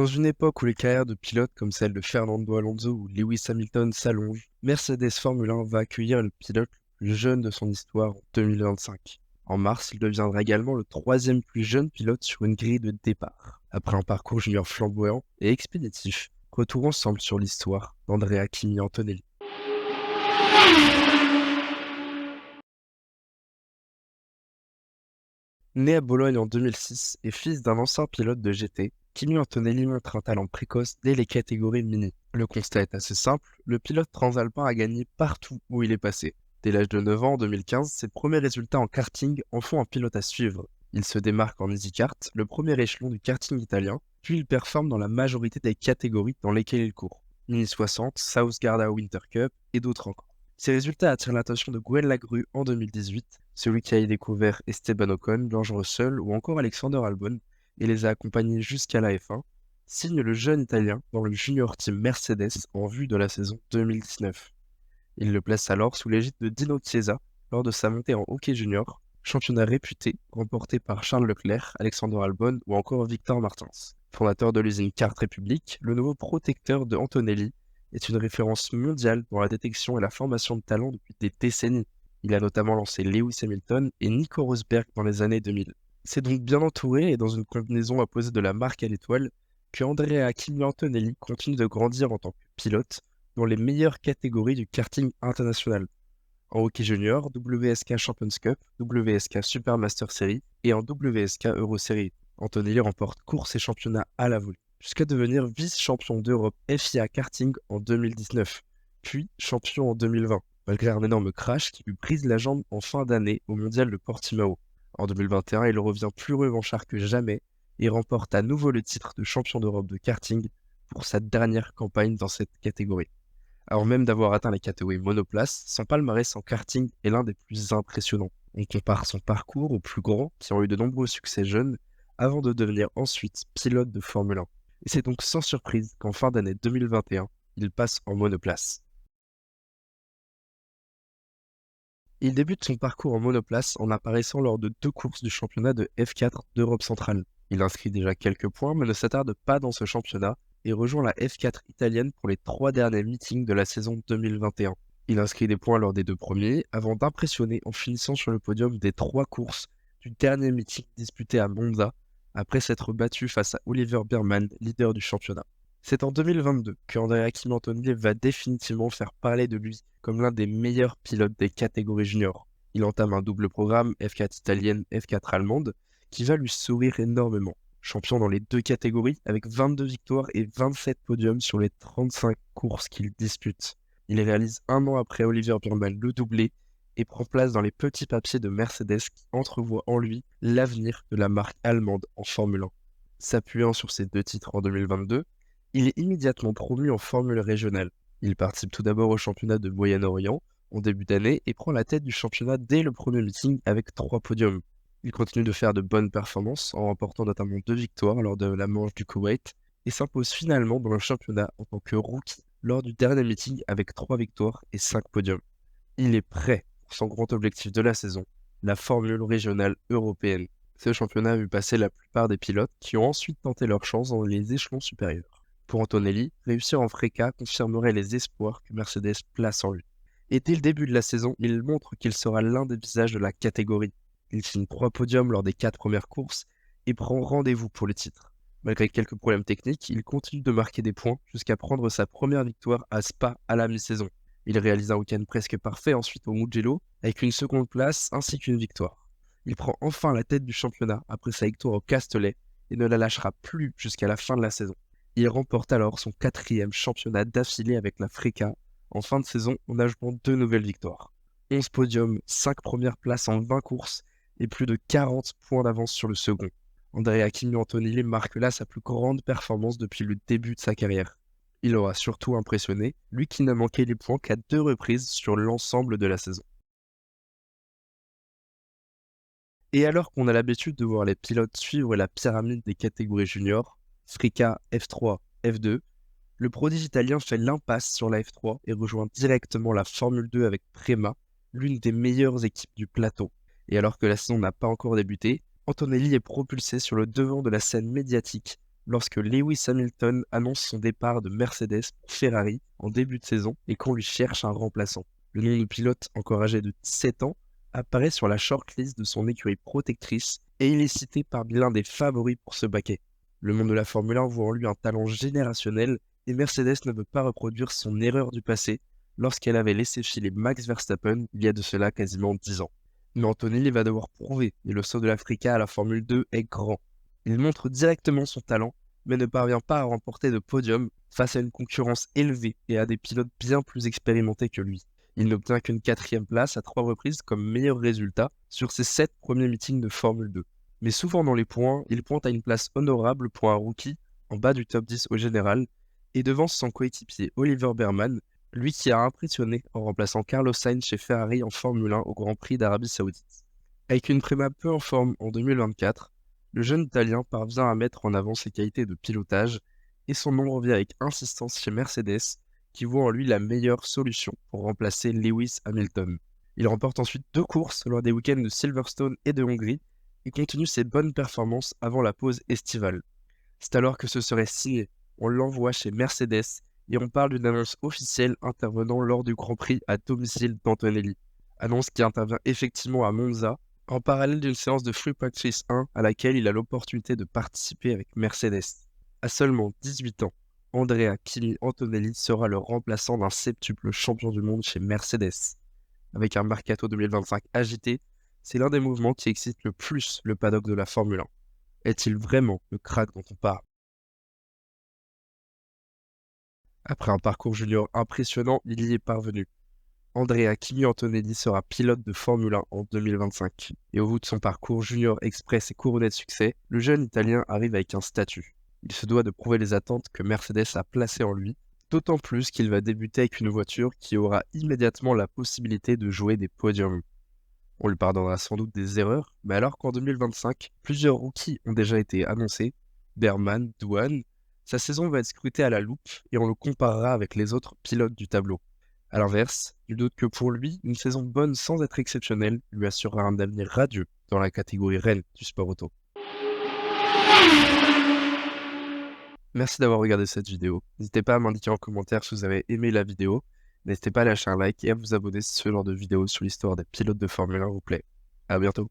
Dans une époque où les carrières de pilotes comme celle de Fernando Alonso ou Lewis Hamilton s'allongent, Mercedes Formule 1 va accueillir le pilote le plus jeune de son histoire en 2025. En mars, il deviendra également le troisième plus jeune pilote sur une grille de départ. Après un parcours junior flamboyant et expéditif, retour ensemble sur l'histoire d'Andrea Kimi Antonelli. Né à Bologne en 2006 et fils d'un ancien pilote de GT, Kimi Antonelli montre un talent précoce dès les catégories mini. Le constat est assez simple, le pilote transalpin a gagné partout où il est passé. Dès l'âge de 9 ans en 2015, ses premiers résultats en karting en font un pilote à suivre. Il se démarque en EasyKart, le premier échelon du karting italien, puis il performe dans la majorité des catégories dans lesquelles il court. Mini 60, South Garda Winter Cup et d'autres encore. Ces résultats attirent l'attention de Gwen Lagrue en 2018, celui qui a y découvert Esteban Ocon, George Russell ou encore Alexander Albon et les a accompagnés jusqu'à la F1, signe le jeune Italien dans le junior team Mercedes en vue de la saison 2019. Il le place alors sous l'égide de Dino Chiesa lors de sa montée en hockey junior, championnat réputé remporté par Charles Leclerc, Alexander Albon ou encore Victor Martins. Fondateur de l'usine Kart Republic, le nouveau protecteur de Antonelli est une référence mondiale dans la détection et la formation de talents depuis des décennies. Il a notamment lancé Lewis Hamilton et Nico Rosberg dans les années 2000. C'est donc bien entouré et dans une combinaison apposée de la marque à l'étoile que Andrea Kimi Antonelli continue de grandir en tant que pilote dans les meilleures catégories du karting international. En hockey junior, WSK Champions Cup, WSK Supermaster Series et en WSK Euro Series. Antonelli remporte course et championnat à la volée, jusqu'à devenir vice-champion d'Europe FIA Karting en 2019, puis champion en 2020, malgré un énorme crash qui lui brise la jambe en fin d'année au mondial de Portimao. En 2021, il revient plus revanchard que jamais et remporte à nouveau le titre de champion d'Europe de karting pour sa dernière campagne dans cette catégorie. Alors même d'avoir atteint les catégories monoplace, son palmarès en karting est l'un des plus impressionnants. On compare son parcours aux plus grands qui ont eu de nombreux succès jeunes avant de devenir ensuite pilote de Formule 1. Et c'est donc sans surprise qu'en fin d'année 2021, il passe en monoplace. Il débute son parcours en monoplace en apparaissant lors de deux courses du championnat de F4 d'Europe centrale. Il inscrit déjà quelques points mais ne s'attarde pas dans ce championnat et rejoint la F4 italienne pour les 3 derniers meetings de la saison 2021. Il inscrit des points lors des deux premiers avant d'impressionner en finissant sur le podium des 3 courses du dernier meeting disputé à Monza après s'être battu face à Oliver Biermann, leader du championnat. C'est en 2022 que Andrea Kimi Antonelli va définitivement faire parler de lui comme l'un des meilleurs pilotes des catégories juniors. Il entame un double programme F4 italienne, F4 allemande, qui va lui sourire énormément. Champion dans les deux catégories avec 22 victoires et 27 podiums sur les 35 courses qu'il dispute. Il réalise un an après Oliver Biermann le doublé et prend place dans les petits papiers de Mercedes qui entrevoient en lui l'avenir de la marque allemande en Formule 1. S'appuyant sur ces deux titres en 2022, il est immédiatement promu en formule régionale. Il participe tout d'abord au championnat de Moyen-Orient en début d'année et prend la tête du championnat dès le premier meeting avec 3 podiums. Il continue de faire de bonnes performances en remportant notamment 2 victoires lors de la manche du Koweït et s'impose finalement dans le championnat en tant que rookie lors du dernier meeting avec 3 victoires et 5 podiums. Il est prêt pour son grand objectif de la saison, la formule régionale européenne. Ce championnat a vu passer la plupart des pilotes qui ont ensuite tenté leur chance dans les échelons supérieurs. Pour Antonelli, réussir en FRECA confirmerait les espoirs que Mercedes place en lui. Et dès le début de la saison, il montre qu'il sera l'un des visages de la catégorie. Il signe 3 podiums lors des 4 premières courses et prend rendez-vous pour le titre. Malgré quelques problèmes techniques, il continue de marquer des points jusqu'à prendre sa première victoire à Spa à la mi-saison. Il réalise un week-end presque parfait ensuite au Mugello avec une seconde place ainsi qu'une victoire. Il prend enfin la tête du championnat après sa victoire au Castellet et ne la lâchera plus jusqu'à la fin de la saison. Il remporte alors son 4e championnat d'affilée avec la FRECA en fin de saison en ajoutant 2 nouvelles victoires. 11 podiums, 5 premières places en 20 courses et plus de 40 points d'avance sur le second. Andrea Kimi Antonelli marque là sa plus grande performance depuis le début de sa carrière. Il aura surtout impressionné, lui qui n'a manqué les points qu'à 2 reprises sur l'ensemble de la saison. Et alors qu'on a l'habitude de voir les pilotes suivre la pyramide des catégories juniors, FRECA, F3, F2, le prodige italien fait l'impasse sur la F3 et rejoint directement la Formule 2 avec Prema, l'une des meilleures équipes du plateau. Et alors que la saison n'a pas encore débuté, Antonelli est propulsé sur le devant de la scène médiatique lorsque Lewis Hamilton annonce son départ de Mercedes pour Ferrari en début de saison et qu'on lui cherche un remplaçant. Le nom du pilote, encore âgé de 17 ans, apparaît sur la shortlist de son écurie protectrice et il est cité parmi l'un des favoris pour ce baquet. Le monde de la Formule 1 voit en lui un talent générationnel et Mercedes ne veut pas reproduire son erreur du passé lorsqu'elle avait laissé filer Max Verstappen il y a de cela quasiment 10 ans. Mais Antonelli va devoir prouver et le saut de l'Africa à la Formule 2 est grand. Il montre directement son talent, mais ne parvient pas à remporter de podium face à une concurrence élevée et à des pilotes bien plus expérimentés que lui. Il n'obtient qu'une 4e place à 3 reprises comme meilleur résultat sur ses 7 premiers meetings de Formule 2. Mais souvent dans les points, il pointe à une place honorable pour un rookie en bas du top 10 au général et devance son coéquipier Oliver Berman, lui qui a impressionné en remplaçant Carlos Sainz chez Ferrari en Formule 1 au Grand Prix d'Arabie Saoudite. Avec une préma peu en forme en 2024, le jeune Italien parvient à mettre en avant ses qualités de pilotage et son nom revient avec insistance chez Mercedes, qui voit en lui la meilleure solution pour remplacer Lewis Hamilton. Il remporte ensuite 2 courses lors des week-ends de Silverstone et de Hongrie et continue ses bonnes performances avant la pause estivale. C'est alors que ce serait signé. On l'envoie chez Mercedes et on parle d'une annonce officielle intervenant lors du Grand Prix à domicile d'Antonelli. Annonce qui intervient effectivement à Monza, en parallèle d'une séance de Free Practice 1 à laquelle il a l'opportunité de participer avec Mercedes. À seulement 18 ans, Andrea Kimi Antonelli sera le remplaçant d'un septuple champion du monde chez Mercedes. Avec un mercato 2025 agité, c'est l'un des mouvements qui excite le plus le paddock de la Formule 1. Est-il vraiment le crack dont on parle? Après un parcours junior impressionnant, il y est parvenu. Andrea Kimi Antonelli sera pilote de Formule 1 en 2025. Et au bout de son parcours junior express et couronné de succès, le jeune Italien arrive avec un statut. Il se doit de prouver les attentes que Mercedes a placées en lui, d'autant plus qu'il va débuter avec une voiture qui aura immédiatement la possibilité de jouer des podiums. On lui pardonnera sans doute des erreurs, mais alors qu'en 2025, plusieurs rookies ont déjà été annoncés, Berman, Douane, sa saison va être scrutée à la loupe et on le comparera avec les autres pilotes du tableau. A l'inverse, nul doute que pour lui, une saison bonne sans être exceptionnelle lui assurera un avenir radieux dans la catégorie reine du sport auto. Merci d'avoir regardé cette vidéo. N'hésitez pas à m'indiquer en commentaire si vous avez aimé la vidéo. N'hésitez pas à lâcher un like et à vous abonner si ce genre de vidéo sur l'histoire des pilotes de Formule 1 vous plaît. À bientôt.